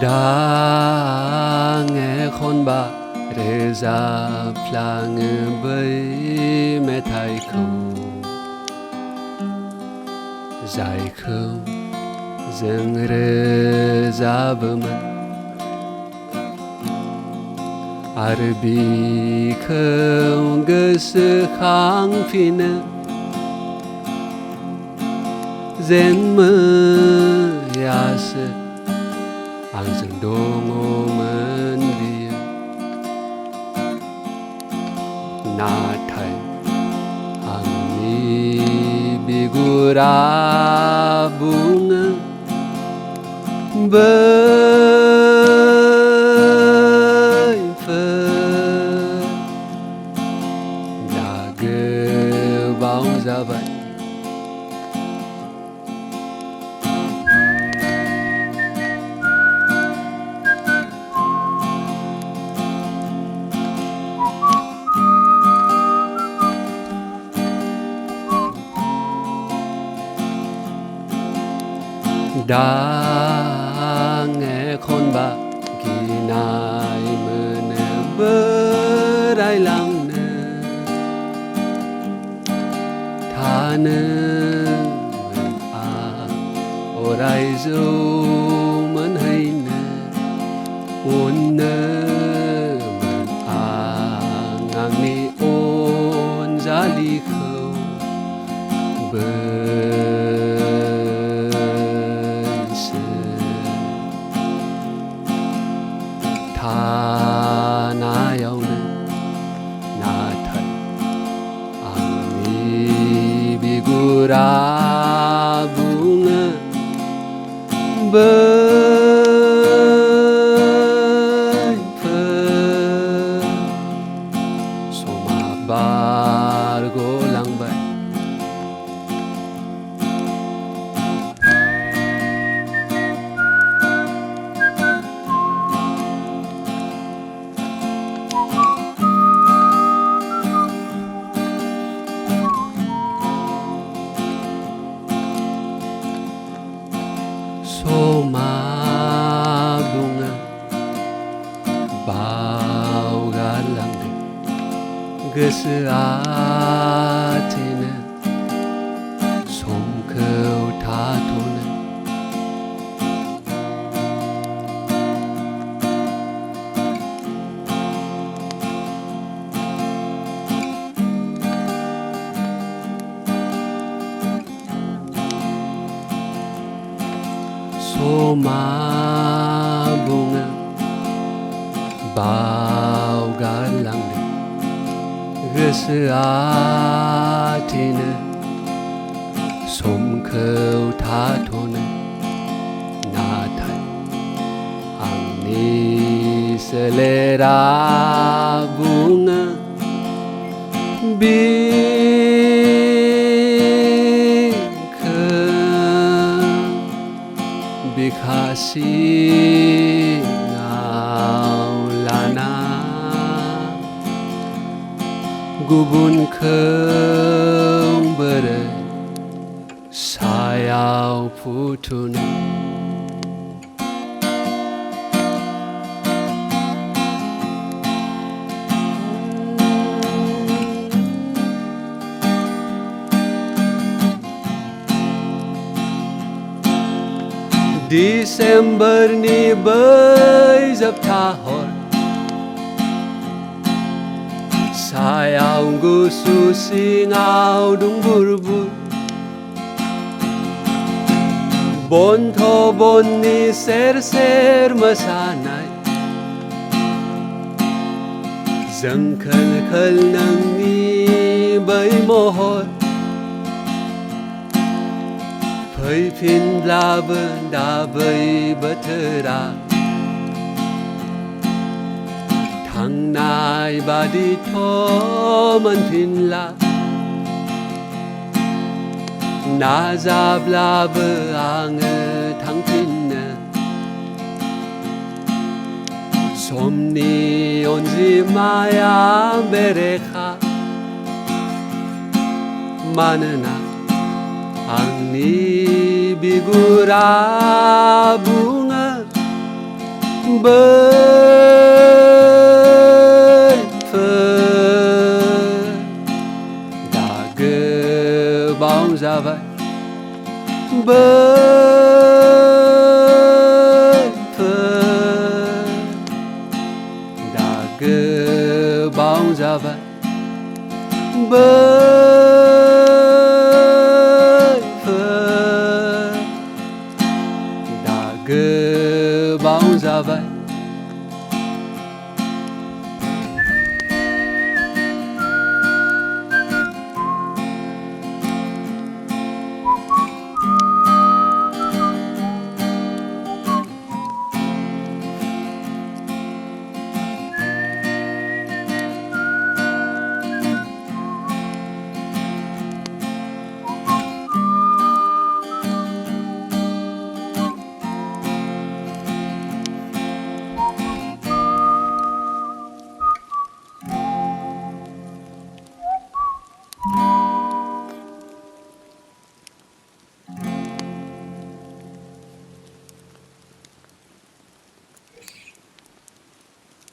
Đang nghe con bà rê ra plang bơi mẹ thai khâu dài khâu dâng rê ra bờ mân Arbi khâu gơ sư kháng phi nơ Zen mơ ya sư ang dừng đô ngô mân bia na thầy ang mi bigura bunga bơi phơ đã gơ bao ra vậy Đang nghe con bà kỳ nai mơ nè bơ đai lăng nè tha nè mεν à ô rai dâu mến hay nè ôn nè mεν à ngang mi ôn giá ly khâu bơ tha na yêu nè na thầy ang mi bigura bunga bơi phơ soma bargo lang bay Soma bunga bao galang de gısı atine som kâu tha thune Soma bunga bao galang de gısı atine som kâu tha thune na thầy ang ni selera bunga bi Bikasi ngaulana Gubun keng bere sayau putune December ni bơi dập tha hor sayau gusu singau dung burbur bon tho bon ni ser masanai dâng khal nang ni bơi mohor Phơi phiên la bơ đa bơi bơ thơ ra Thằng nai bà đi thô mân phiên la Na ra bla bơ ang thằng phiên nè Som ni on zi maya berekha Manana ang ni bigura bunga Bao ra vậy bơ phơ đã cơ bao ra vậy bơ